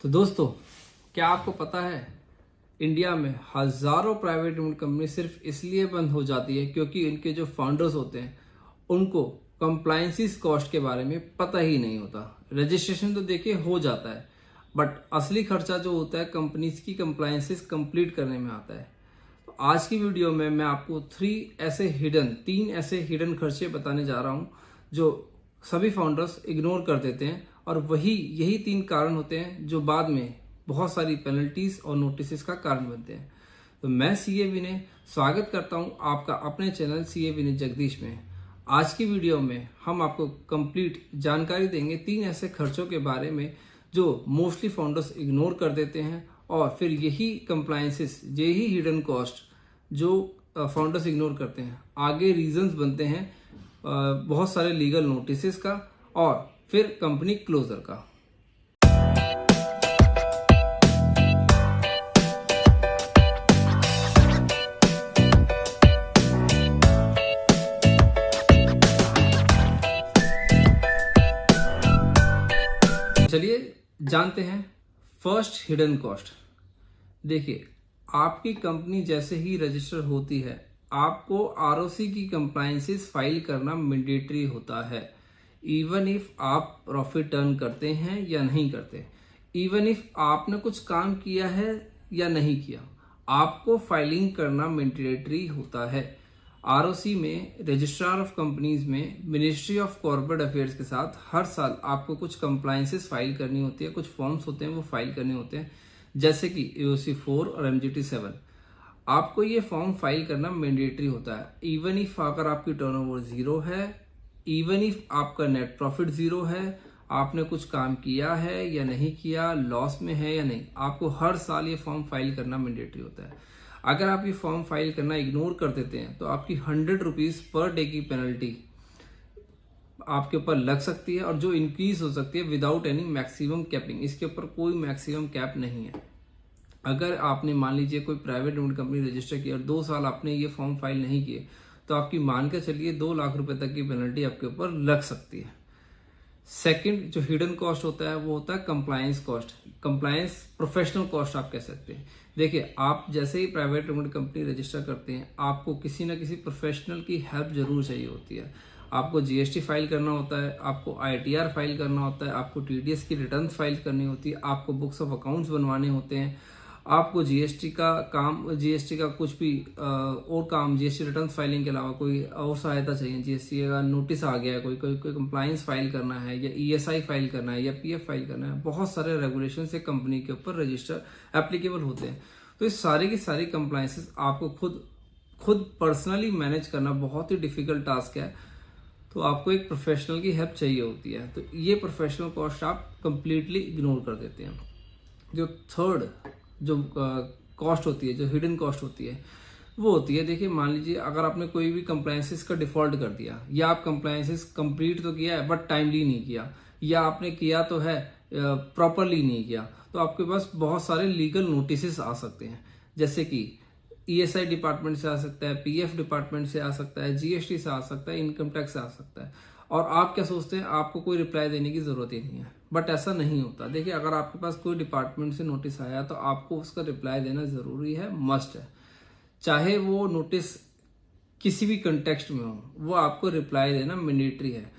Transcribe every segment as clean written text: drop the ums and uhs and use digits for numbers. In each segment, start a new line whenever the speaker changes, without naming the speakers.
तो दोस्तों, क्या आपको पता है इंडिया में हजारों प्राइवेट लिमिटेड कंपनी सिर्फ इसलिए बंद हो जाती है क्योंकि इनके जो फाउंडर्स होते हैं उनको कंप्लायंसिस कॉस्ट के बारे में पता ही नहीं होता। रजिस्ट्रेशन तो देखिए हो जाता है, बट असली खर्चा जो होता है कंपनीज की कंप्लायंसिस कंप्लीट करने में आता है। तो आज की वीडियो में मैं आपको तीन ऐसे हिडन खर्चे बताने जा रहा हूं जो सभी फाउंडर्स इग्नोर कर देते हैं, और यही तीन कारण होते हैं जो बाद में बहुत सारी पेनल्टीज और नोटिस का कारण बनते हैं। तो मैं सीए विनय स्वागत करता हूं आपका अपने चैनल सीए विनय जगदीश में। आज की वीडियो में हम आपको कंप्लीट जानकारी देंगे तीन ऐसे खर्चों के बारे में जो मोस्टली फाउंडर्स इग्नोर कर देते हैं, और फिर यही कंप्लायंसेस, यही हिडन कॉस्ट जो फाउंडर्स इग्नोर करते हैं, आगे रीजंस बनते हैं बहुत सारे लीगल नोटिस का और फिर कंपनी क्लोजर का। चलिए जानते हैं फर्स्ट हिडन कॉस्ट। देखिए, आपकी कंपनी जैसे ही रजिस्टर होती है आपको आरओसी की कंप्लायंसेस फाइल करना मैंडेटरी होता है, इवन इफ आप प्रॉफिट अर्न करते हैं या नहीं करते, इवन इफ आपने कुछ काम किया है या नहीं किया, आपको फाइलिंग करना मैंडेटरी होता है। आरओसी में, रजिस्ट्रार ऑफ कंपनीज में, मिनिस्ट्री ऑफ कॉर्पोरेट अफेयर्स के साथ हर साल आपको कुछ कंप्लायंसेस फाइल करनी होती है, कुछ फॉर्म्स होते हैं वो फाइल करने होते हैं, जैसे कि एओसी 4 और एमजीटी 7। आपको ये फॉर्म फाइल करना मैंडेटरी होता है, इवन इफ अगर आपकी टर्नओवर 0 है, इवन इफ आपका नेट प्रॉफिट 0 है, आपने कुछ काम किया है या नहीं किया, लॉस में है या नहीं, आपको हर साल ये फॉर्म फाइल करना मैंडेटरी होता है। अगर आप ये फॉर्म फाइल करना इग्नोर कर देते हैं तो आपकी 100 रुपीज पर डे की पेनल्टी आपके ऊपर लग सकती है, और जो इंक्रीज हो सकती है विदाउट एनी मैक्सिमम कैपिंग। इसके ऊपर कोई मैक्सिमम कैप नहीं है। अगर आपने मान लीजिए कोई प्राइवेट लिमिटेड कंपनी रजिस्टर की और 2 साल आपने ये फॉर्म फाइल नहीं किए तो आपकी मान के चलिए 2 लाख रुपए तक की पेनल्टी आपके ऊपर लग सकती है। सेकंड जो हिडन कॉस्ट होता है वो होता है compliance cost, compliance professional cost आप कह सकते हैं। देखिए, आप जैसे ही प्राइवेट लिमिटेड कंपनी रजिस्टर करते हैं आपको किसी ना किसी प्रोफेशनल की हेल्प जरूर चाहिए होती है। आपको जीएसटी फाइल करना होता है, आपको आईटीआर फाइल करना होता है, आपको टीडीएस की रिटर्न फाइल करनी होती है, आपको बुक्स ऑफ अकाउंट्स बनवाने होते हैं, आपको जीएसटी का कुछ भी और काम, जीएसटी रिटर्न फाइलिंग के अलावा कोई और सहायता चाहिए, जीएसटी का नोटिस आ गया है, कोई कंप्लायंस फाइल करना है, या ईएसआई फाइल करना है, या पीएफ फाइल करना है, बहुत सारे रेगुलेशन से कंपनी के ऊपर रजिस्टर एप्लीकेबल होते हैं। तो इस सारी की सारी कंप्लायंसेस आपको खुद पर्सनली मैनेज करना बहुत ही डिफिकल्ट टास्क है, तो आपको एक प्रोफेशनल की हेल्प चाहिए होती है। तो ये प्रोफेशनल कॉस्ट आप कंप्लीटली इग्नोर कर देते हैं। जो थर्ड जो कॉस्ट होती है, जो हिडन कॉस्ट होती है, वो होती है, देखिए मान लीजिए अगर आपने कोई भी कंप्लायंसेस का डिफॉल्ट कर दिया, या आप कंप्लायंसेस कंप्लीट तो किया है बट टाइमली नहीं किया, या आपने किया तो है प्रॉपरली नहीं किया, तो आपके पास बहुत सारे लीगल नोटिस आ सकते हैं, जैसे कि ईएसआई डिपार्टमेंट से आ सकता है, पीएफ डिपार्टमेंट से आ सकता है, जीएसटी से आ सकता है, इनकम टैक्स से आ सकता है। और आप क्या सोचते हैं आपको कोई रिप्लाई देने की जरूरत ही नहीं है, बट ऐसा नहीं होता। देखिए, अगर आपके पास कोई डिपार्टमेंट से नोटिस आया तो आपको उसका रिप्लाई देना जरूरी है, मस्ट है। चाहे वो नोटिस किसी भी कंटेक्स्ट में हो, वो आपको रिप्लाई देना मैंडेटरी है।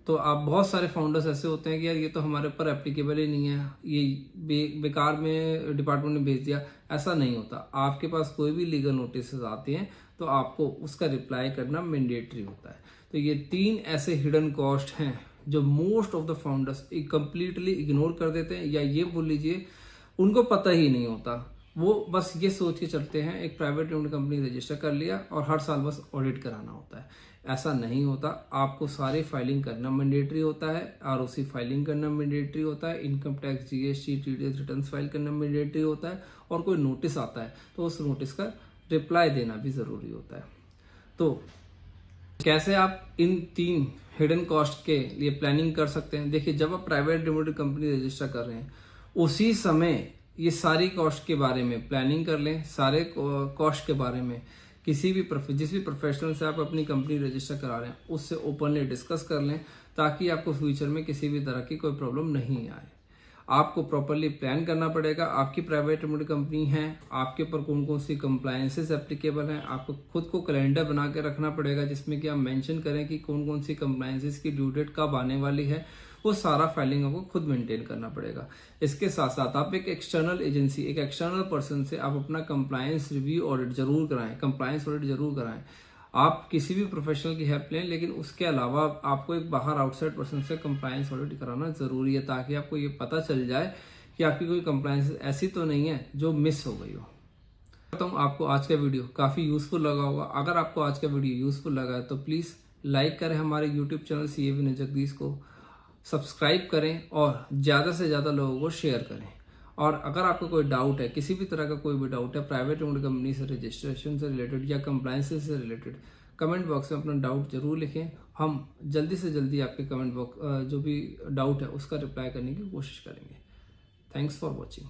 तो आप बहुत सारे फाउंडर्स ऐसे होते हैं कि यार ये तो हमारे ऊपर एप्लीकेबल ही नहीं है, ये बेकार में डिपार्टमेंट ने भेज दिया। ऐसा नहीं होता। आपके पास कोई भी लीगल नोटिस आते हैं तो आपको उसका रिप्लाई करना मैंडेटरी होता है। तो ये 3 ऐसे हिडन कॉस्ट हैं जो most of the founders completely ignore कर देते हैं, या ये बोल लीजिए उनको पता ही नहीं होता। वो बस ये सोच के चलते हैं एक प्राइवेट लिमिटेड कंपनी रजिस्टर कर लिया और हर साल बस ऑडिट कराना होता है। ऐसा नहीं होता। आपको सारे फाइलिंग करना मैंडेटरी होता है, आरओसी फाइलिंग करना मैंडेटरी होता है, income tax, GST, TDS return file करना मैंडेटरी होता है, और कोई नोटिस आता है तो उस नोटिस का रिप्लाई देना भी जरूरी होता है। तो कैसे आप इन 3 हिडन कॉस्ट के लिए प्लानिंग कर सकते हैं? देखिए, जब आप प्राइवेट लिमिटेड कंपनी रजिस्टर कर रहे हैं उसी समय ये सारी कॉस्ट के बारे में प्लानिंग कर लें। सारे कॉस्ट के बारे में जिस भी प्रोफेशनल से आप अपनी कंपनी रजिस्टर करा रहे हैं उससे ओपनली डिस्कस कर लें, ताकि आपको फ्यूचर में किसी भी तरह की कोई प्रॉब्लम नहीं आए। आपको प्रॉपरली प्लान करना पड़ेगा। आपकी प्राइवेट लिमिटेड कंपनी है, आपके ऊपर कौन कौन सी कंप्लायंसेस एप्लीकेबल हैं, आपको खुद को कैलेंडर बना के रखना पड़ेगा जिसमें कि आप मेंशन करें कि कौन कौन सी कंप्लायंसेस की ड्यू डेट कब आने वाली है। वो सारा फाइलिंग आपको खुद मेंटेन करना पड़ेगा। इसके साथ साथ आप एक एक्सटर्नल एजेंसी, एक एक्सटर्नल पर्सन से आप अपना कंप्लायंस रिव्यू ऑडिट जरूर कराएं, कंप्लायंस ऑडिट जरूर कराएं। आप किसी भी प्रोफेशनल की हेल्प लें, लेकिन उसके अलावा आपको एक बाहर आउटसाइड पर्सन से कंप्लायंस ऑडिट कराना जरूरी है, ताकि आपको ये पता चल जाए कि आपकी कोई कंप्लायंस ऐसी तो नहीं है जो मिस हो गई हो। तो आपको आज का वीडियो काफी यूजफुल लगा होगा। अगर आपको आज का वीडियो यूजफुल लगा है तो प्लीज लाइक करें हमारे यूट्यूब चैनल CA विनय जगदीश को, सब्सक्राइब करें और ज्यादा से ज्यादा लोगों को शेयर करें। और अगर आपको कोई डाउट है, किसी भी तरह का कोई भी डाउट है प्राइवेट लिमिटेड कंपनी से रजिस्ट्रेशन से रिलेटेड या कंप्लायंस से रिलेटेड, कमेंट बॉक्स में अपना डाउट जरूर लिखें। हम जल्दी से जल्दी आपके कमेंट बॉक्स जो भी डाउट है उसका रिप्लाई करने की कोशिश करेंगे। Thanks for watching.